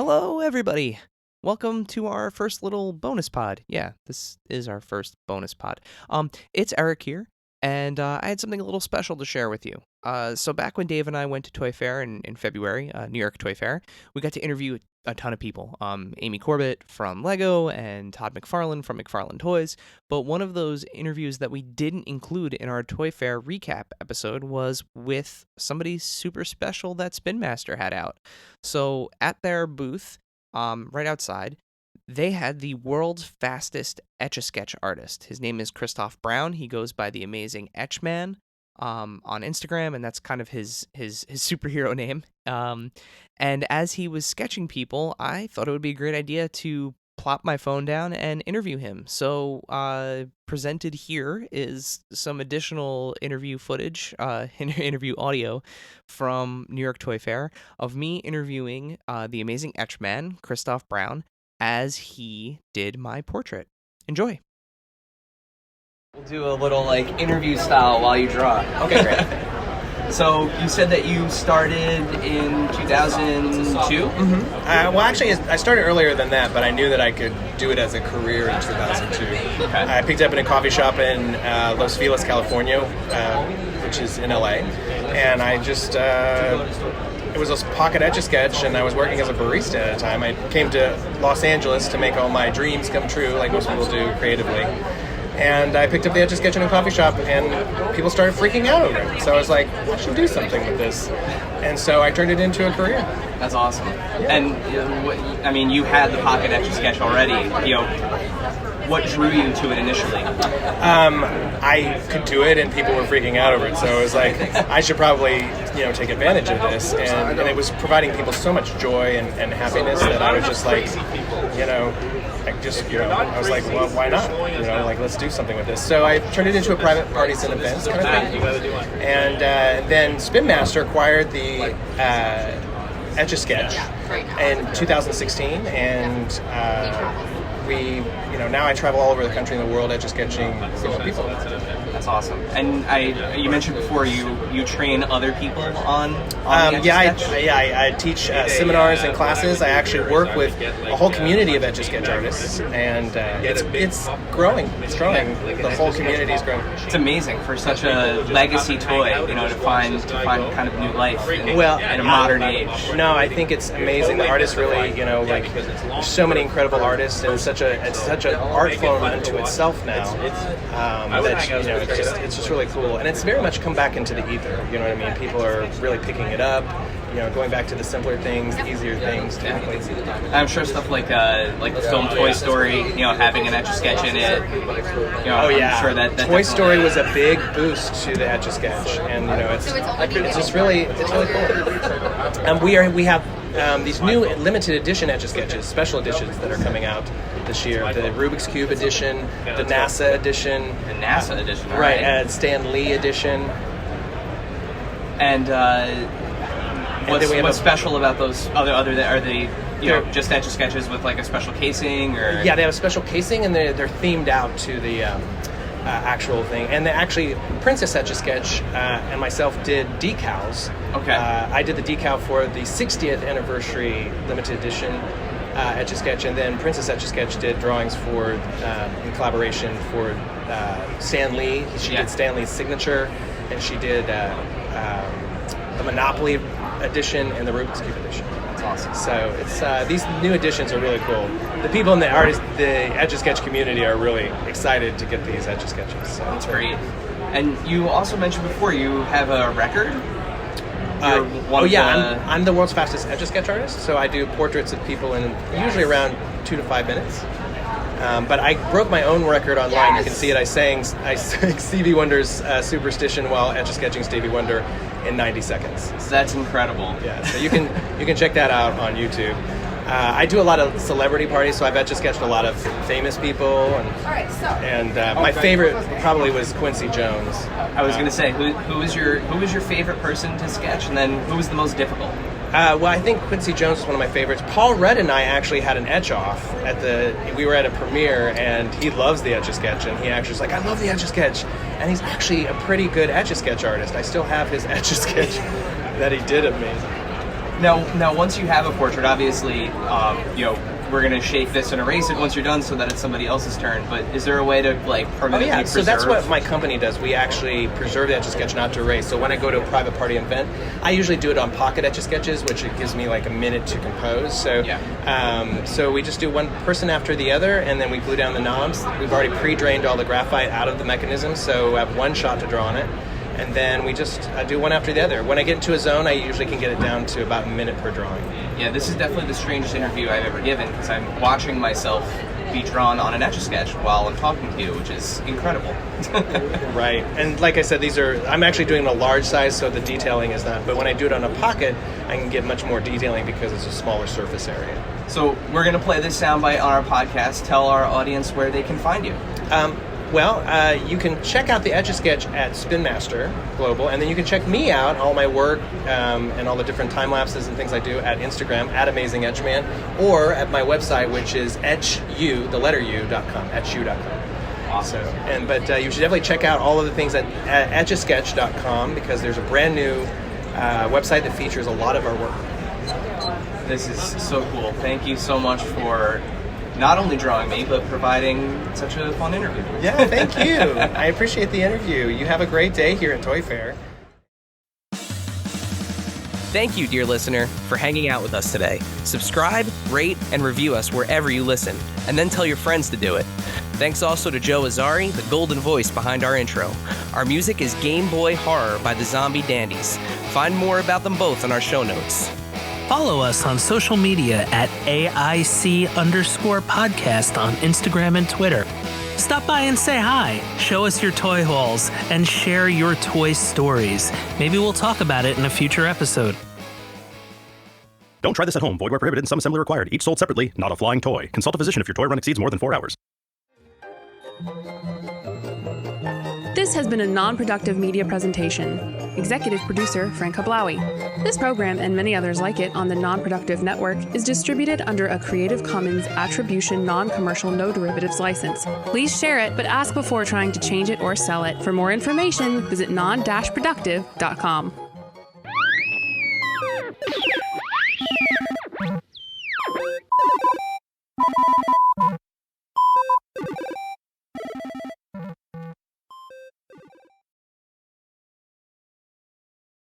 Hello, everybody. Welcome to our first little bonus pod. Yeah, this is our first bonus pod. It's Erik here, and I had something a little special to share with you. So back when Dave and I went to Toy Fair in February, New York Toy Fair, we got to interview a ton of people. Amy Corbett from Lego and Todd McFarlane from McFarlane Toys. But one of those interviews that we didn't include in our Toy Fair recap episode was with somebody super special that Spin Master had out. So at their booth, right outside, they had the world's fastest Etch-A-Sketch artist. His name is Christoph Brown. He goes by the Amazing Etch Man on Instagram, and that's kind of his superhero name. And as he was sketching people, I thought it would be a great idea to plop my phone down and interview him. So presented here is some additional interview footage, interview audio from New York Toy Fair of me interviewing the Amazing Etch Man, Christoph Brown, as he did my portrait. Enjoy. We'll do a little interview style while you draw. Okay, great. So you said that you started in 2002? Mm-hmm. Well, actually, I started earlier than that, but I knew that I could do it as a career in 2002. Okay. I picked up in a coffee shop in Los Feliz, California, which is in LA, and I just... it was a pocket Etch-A-Sketch, and I was working as a barista at the time. I came to Los Angeles to make all my dreams come true, like most people do creatively. And I picked up the Etch-A-Sketch in a coffee shop, and people started freaking out over it. So I was like, I should do something with this. And so I turned it into a career. That's awesome. Yeah. And, you had the pocket Etch-A-Sketch already. What drew you to it initially? I could do it, and people were freaking out over it. So I was like, I should probably, take advantage of this. And it was providing people so much joy and happiness that I was just like, I was like, well, why not? Let's do something with this. So I turned it into a private parties and events kind of thing. And then Spin Master acquired the Etch-A-Sketch in 2016, and we, now I travel all over the country and the world Etch-A-Sketching people. That's awesome. And you mentioned before you train other people on Etch-A-Sketch? I teach seminars and classes. I actually work with a whole community of Etch-A-Sketch artists, and it's growing. It's growing. The whole community is growing. It's amazing for such a legacy toy, to find kind of new life in a modern age. No, I think it's amazing. The artists really, there's so many incredible artists, and it's such an art form unto itself now. It's just really cool, and it's very much come back into the ether. You know what I mean? People are really picking it up. Going back to the simpler things, the easier things. I'm sure stuff like the film Toy Story, having an Etch-A-Sketch in it. I'm sure that Toy Story was a big boost to the Etch-A-Sketch, and it's really cool. And we have these new limited edition Etch-A-Sketches, special editions that are coming out this year. The Rubik's Cube edition, the NASA edition. The NASA edition, right? And Stan Lee edition. And what's special about those? Other than are they just Etch-A-Sketches with a special casing, or? Yeah, they have a special casing, and they're themed out to the actual thing. And they actually, Princess Etch-A-Sketch and myself did decals. Okay. I did the decal for the 60th anniversary limited edition Etch-A-Sketch, and then Princess Etch-A-Sketch did drawings for in collaboration for Stan Lee. She did Stan Lee's signature, and she did the Monopoly edition and the Rubik's Cube edition. That's awesome. So it's these new editions are really cool. The people in the Etch-A-Sketch community are really excited to get these Etch-A-Sketches. So that's great. And you also mentioned before you have a record. I'm the world's fastest Etch-A-Sketch artist. So I do portraits of people in usually around 2 to 5 minutes. But I broke my own record online. You can see it. I sang Stevie Wonder's Superstition while Etch-A-Sketching Stevie Wonder in 90 seconds. That's incredible. Yeah, so you can check that out on YouTube. I do a lot of celebrity parties, so I've Etch-A-Sketched a lot of famous people, and my favorite probably was Quincy Jones. I was going to say, who was your favorite person to sketch, and then who was the most difficult? Well, I think Quincy Jones was one of my favorites. Paul Rudd and I actually had an etch-off we were at a premiere, and he loves the Etch-A-Sketch, and he actually was like, I love the Etch-A-Sketch, and he's actually a pretty good Etch-A-Sketch artist. I still have his Etch-A-Sketch that he did of me. Now, once you have a portrait, obviously, we're going to shake this and erase it once you're done so that it's somebody else's turn. But is there a way to, permanently preserve? So that's what my company does. We actually preserve the Etch-A-Sketch, not to erase. So when I go to a private party event, I usually do it on pocket Etch-A-Sketches, which it gives me a minute to compose. So, so we just do one person after the other, and then we glue down the knobs. We've already pre-drained all the graphite out of the mechanism, so I have one shot to draw on it. And then we just do one after the other. When I get into a zone, I usually can get it down to about a minute per drawing. Yeah, this is definitely the strangest interview I've ever given, because I'm watching myself be drawn on an Etch-A-Sketch while I'm talking to you, which is incredible. Right. And like I said, I'm actually doing a large size, so the detailing is not. But when I do it on a pocket, I can get much more detailing because it's a smaller surface area. So we're going to play this soundbite on our podcast. Tell our audience where they can find you. You can check out the Etch-A-Sketch at Spin Master Global, and then you can check me out, all my work, and all the different time lapses and things I do at Instagram at Amazing Etch Man, or at my website, which is etchu.com, etchu.com. Awesome. But you should definitely check out all of the things at Etch-A-Sketch.com, because there's a brand new website that features a lot of our work. This is so cool. Thank you so much for not only drawing me, but providing such a fun interview. Yeah, thank you. I appreciate the interview. You have a great day here at Toy Fair. Thank you, dear listener, for hanging out with us today. Subscribe, rate, and review us wherever you listen, and then tell your friends to do it. Thanks also to Joe Azzari, the golden voice behind our intro. Our music is Game Boy Horror by the Zombie Dandies. Find more about them both on our show notes. Follow us on social media at AIC_podcast on Instagram and Twitter. Stop by and say hi, show us your toy hauls, and share your toy stories. Maybe we'll talk about it in a future episode. Don't try this at home. Void where prohibited and some assembly required. Each sold separately, not a flying toy. Consult a physician if your toy run exceeds more than 4 hours. This has been a non-productive media presentation. Executive producer Frank Hablawi. This program and many others like it on the Non-Productive Network is distributed under a Creative Commons Attribution Non-Commercial No Derivatives license. Please share it, but ask before trying to change it or sell it. For more information, visit non-productive.com.